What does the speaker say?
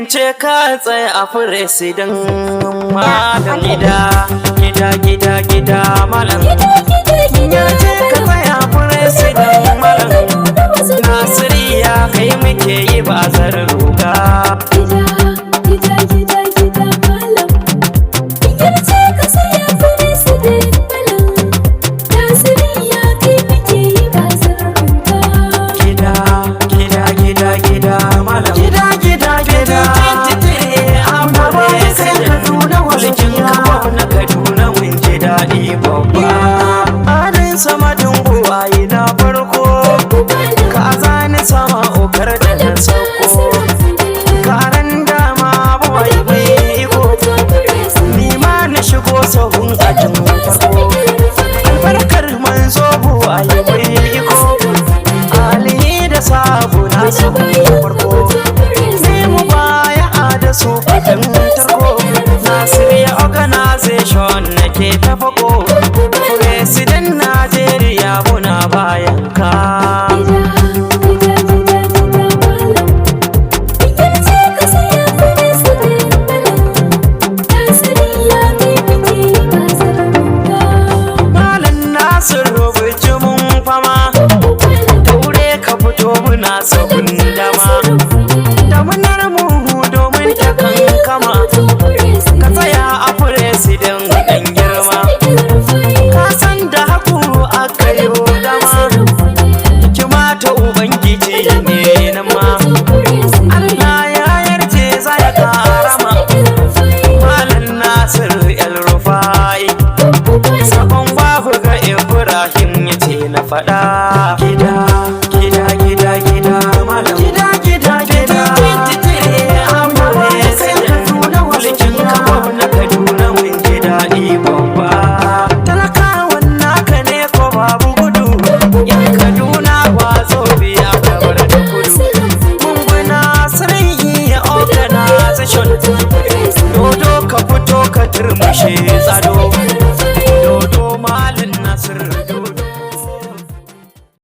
ce ka tsaya a firesidan malam gida malam ya ce ka tsaya a firesidan malam Nasiriya kai muke yi ba zarar ruga sama dunguwaye na farko ka zani sama okar da na sauko karan dama buwai mai iko ni ma na shigo sahun ajin farko albarkar manzo buwaye mai iko alihi da sabu na sahun farko sai mu baya da su fatan tarko Nasiriya organization nake tafako President Najeriya muna bayan ka Malam Nasiru bijimin fama daure ka fito muna sabon dama damunar mu domin ta kankama ka tsaya a President dan girma ka san da haku aka yi dama hikima ta ubangiji ne nan ma Allah ya yarje za ya karama Malam Nasir El Rufai sabon babu ga Ibrahim ya ce na faɗa gida malam gida dodo ka fito ka turmushe tsado